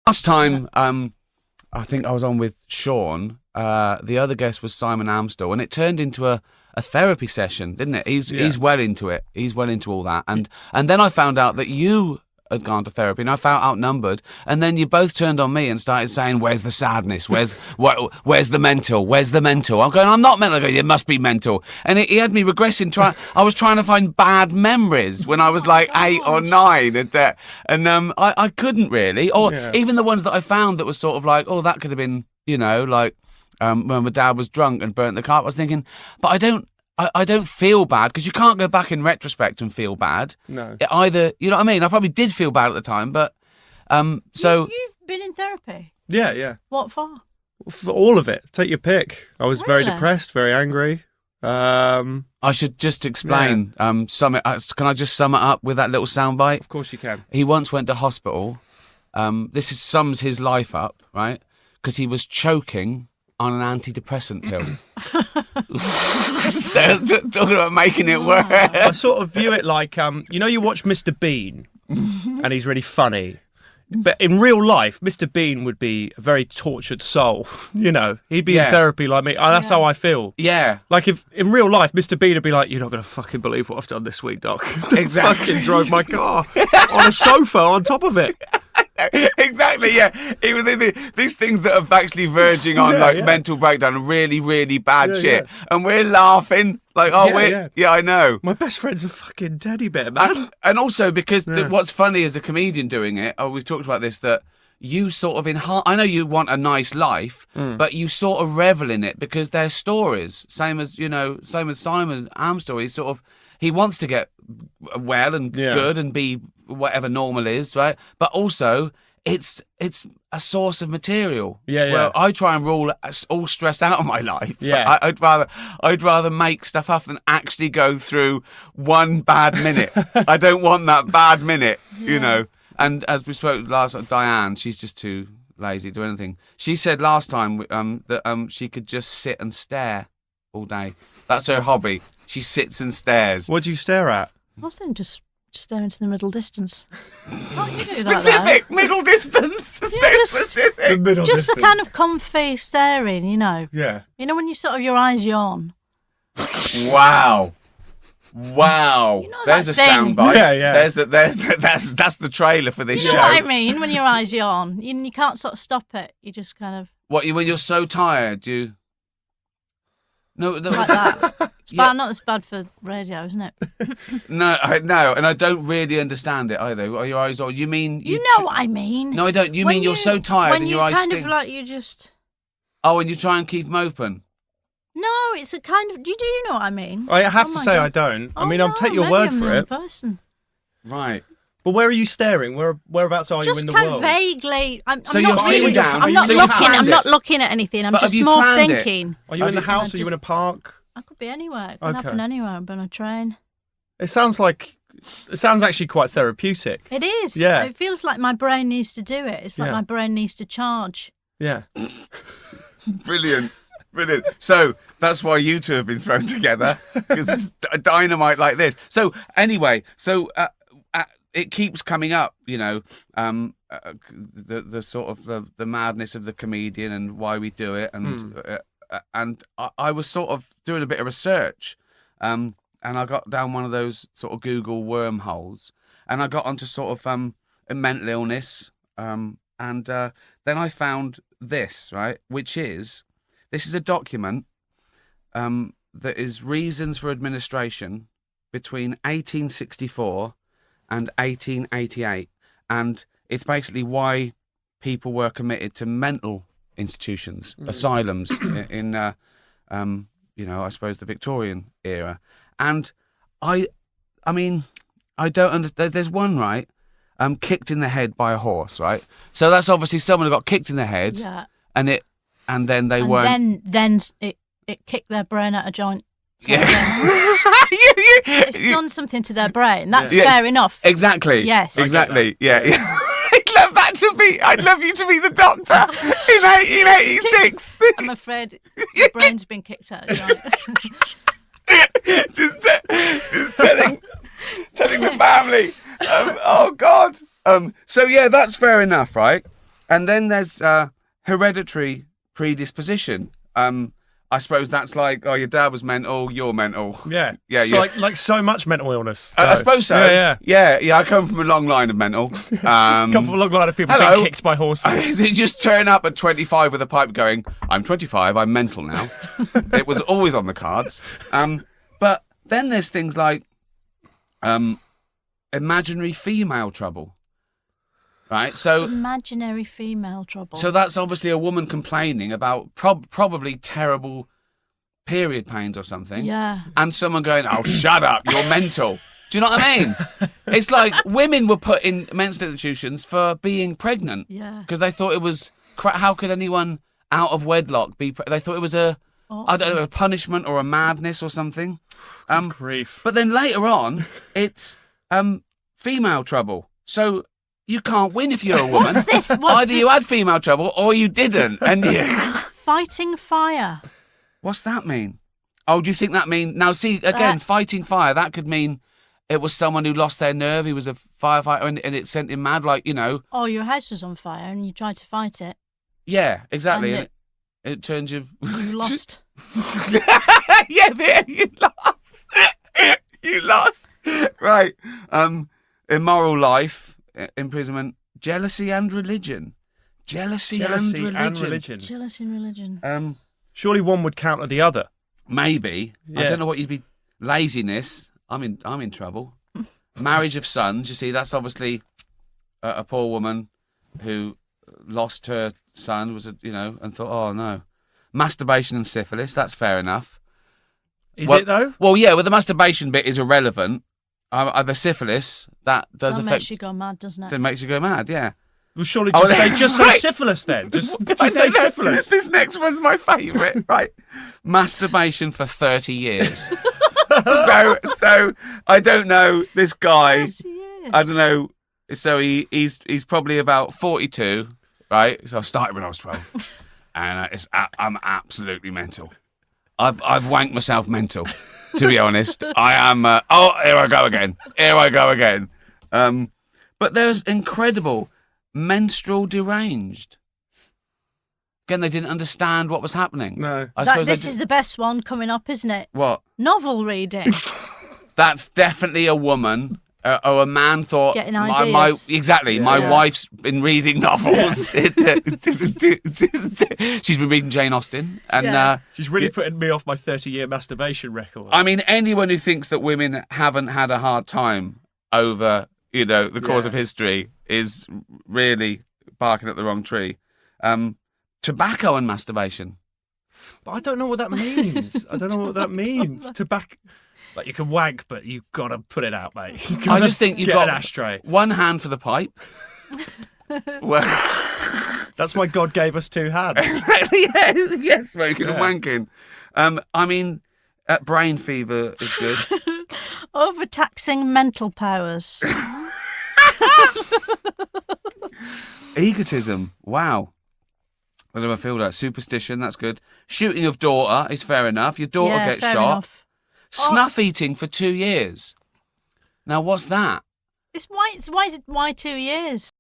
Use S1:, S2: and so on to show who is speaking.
S1: Last time, I think I was on with Sean. The other guest was Simon Amstel, and it turned into a therapy session, didn't it? He's well into it. He's well into all that. And then I found out that you had gone to therapy, and I felt outnumbered. And then you both turned on me and started saying, "Where's the sadness? Where's the mental? Where's the mental?" I'm going, "I'm not mental." I go, "You must be mental." And he had me regressing. I was trying to find bad memories when I was like 8 or 9, and I couldn't really, or even the ones that I found that was sort of like, oh, that could have been, like when my dad was drunk and burnt the car. I was thinking, but I don't feel bad, because you can't go back in retrospect and feel bad.
S2: No.
S1: Either, you know what I mean? I probably did feel bad at the time, but so...
S3: You've been in therapy?
S2: Yeah.
S3: What for?
S2: For all of it. Take your pick. I was very depressed, very angry.
S1: I should just explain. Can I just sum it up with that little soundbite?
S2: Of course you can.
S1: He once went to hospital. Sums his life up, right? Because he was choking on an antidepressant pill. So, talking about making it worse.
S2: I sort of view it like, you watch Mr. Bean, and he's really funny. But in real life, Mr. Bean would be a very tortured soul. He'd be in therapy like me. That's how I feel.
S1: Yeah.
S2: Like if in real life, Mr. Bean would be like, "You're not going to fucking believe what I've done this week, Doc."
S1: Exactly.
S2: Fucking drove my car on a sofa on top of it.
S1: Exactly, yeah. Even these things that are actually verging on mental breakdown, really, really bad shit. Yeah. And we're laughing like, I know.
S2: My best friend's a fucking teddy bear, man.
S1: And also because what's funny as a comedian doing it, we've talked about this, that you sort of I know you want a nice life, but you sort of revel in it because they're stories. Same as Simon Amstel. He wants to get well and good and be whatever normal is, right? But also, it's a source of material.
S2: Yeah.
S1: Well, I try and rule all stress out of my life.
S2: Yeah.
S1: I'd rather make stuff up than actually go through one bad minute. I don't want that bad minute, And as we spoke last, Diane, she's just too lazy to do anything. She said last time that she could just sit and stare all day. That's her hobby. She sits and stares.
S2: What do you stare at?
S3: Nothing, just stare into the middle distance.
S1: Specific middle distance. So specific.
S2: The middle
S3: just
S2: distance.
S3: a kind of comfy staring,
S2: Yeah.
S3: when you sort of your eyes yawn.
S1: Wow. There's a soundbite.
S3: Yeah.
S1: That's the trailer for this show.
S3: You know what I mean? When your eyes yawn, you can't sort of stop it. You just kind of.
S1: When you're so tired, you. No,
S3: like that. It's not as bad for radio, isn't it?
S1: No, and I don't really understand it either. Are your eyes on? You mean
S3: you know what I mean?
S1: No, I don't. You mean you're so tired and your eyes
S3: kind of like you just.
S1: Oh, and you try and keep them open.
S3: No, it's a kind of. Do you know what I mean?
S2: I have to say God. I don't. I'll take your word for it.
S3: Person.
S1: Right.
S2: But where are you staring? Whereabouts are you in the world?
S3: Just kind of vaguely.
S1: So you're sitting down.
S3: I'm not looking at anything. I'm just more thinking.
S2: Are you in the house? Are you in a park?
S3: I could be anywhere. It could happen anywhere. I'm on a train.
S2: It sounds actually quite therapeutic.
S3: It is.
S2: Yeah.
S3: It feels like my brain needs to do it. It's like my brain needs to charge.
S2: Yeah.
S1: Brilliant. So that's why you two have been thrown together, because it's dynamite like this. So anyway, it keeps coming up, the sort of the madness of the comedian and why we do it, and I was sort of doing a bit of research, and I got down one of those sort of Google wormholes, and I got onto sort of a mental illness, and then I found this, right, this is a document that is reasons for administration between 1864 and 1888, and it's basically why people were committed to mental institutions, asylums in I suppose the Victorian era. And I mean I don't understand. There's one, right, kicked in the head by a horse, right? So that's obviously someone who got kicked in the head, and then they weren't.
S3: Then it kicked their brain out of joint.
S1: Yeah.
S3: It's done something to their brain. That's fair enough.
S1: Exactly.
S3: Yes.
S1: Exactly. Yeah. I'd love you to be the doctor in 1886.
S3: I'm afraid your brain's been kicked out of joint.
S1: just telling the family. Oh God. So yeah, that's fair enough, right? And then there's hereditary predisposition. I suppose that's like, oh, your dad was mental, you're mental.
S2: Yeah.
S1: Yeah,
S2: so like so much mental illness.
S1: I suppose so. Yeah. I come from a long line of mental.
S2: Come from a long line of people being kicked by horses.
S1: You just turn up at 25 with a pipe going, I'm 25, I'm mental now. It was always on the cards. But then there's things like imaginary female trouble. Right, so
S3: imaginary female trouble.
S1: So that's obviously a woman complaining about probably terrible period pains or something.
S3: Yeah.
S1: And someone going, "Oh, shut up! You're mental." Do you know what I mean? It's like women were put in mental institutions for being pregnant.
S3: Yeah.
S1: Because they thought it was. How could anyone out of wedlock be? They thought it was I don't know, a punishment or a madness or something.
S2: Grief.
S1: But then later on, it's female trouble. So. You can't win if you're a woman.
S3: What's this?
S1: Either you had female trouble or you didn't. And
S3: Fighting fire.
S1: What's that mean? Oh, do you think that mean... Now, see, again, fighting fire, that could mean it was someone who lost their nerve, he was a firefighter, and it sent him mad, like, you know...
S3: Oh, your house was on fire and you tried to fight it.
S1: Yeah, exactly. And it turns you...
S3: You lost.
S1: Yeah, you lost. You lost. Right. Immoral life... Imprisonment, jealousy and religion. Jealousy and religion.
S3: Jealousy and religion.
S2: Surely one would counter the other.
S1: Maybe. Yeah. I don't know what you'd be. Laziness. I'm in trouble. Marriage of sons. You see, that's obviously a poor woman who lost her son. And thought, oh no. Masturbation and syphilis. That's fair enough.
S2: Is it though?
S1: Well, yeah. Well, the masturbation bit is irrelevant. The syphilis, that does affect...
S3: That makes you go mad, doesn't it?
S1: It makes you go mad, yeah.
S2: Well, surely just say syphilis then. Just say syphilis.
S1: This next one's my favourite. Right. Masturbation for 30 years. so I don't know, this guy...
S3: 30 years.
S1: I don't know. So he's probably about 42, right? So I started when I was 12. And I'm absolutely mental. I've wanked myself mental. To be honest, I am. Here I go again. But there's incredible menstrual deranged. Again, they didn't understand what was happening.
S2: No,
S1: I suppose
S3: this is the best one coming up, isn't it?
S1: What?
S3: Novel reading.
S1: That's definitely a woman. Or a man thought,
S3: getting ideas.
S1: My wife's been reading novels. She's been reading Jane Austen, and
S2: she's really putting me off my 30-year masturbation record.
S1: I mean, anyone who thinks that women haven't had a hard time over, the course of history is really barking at the wrong tree. Tobacco and masturbation.
S2: But I don't know what that means. Tobacco. Like, you can wank, but you've got to put it out, mate.
S1: I just think you've got
S2: an ashtray.
S1: One hand for the pipe.
S2: That's why God gave us two hands.
S1: Yeah, smoking and wanking. I mean, brain fever is good.
S3: Overtaxing mental powers.
S1: Egotism. Wow. I don't know if I feel that. Superstition, that's good. Shooting of daughter is fair enough. Your daughter gets shot.
S3: Enough.
S1: Snuff eating for 2 years. Now, what's that?
S3: Why 2 years?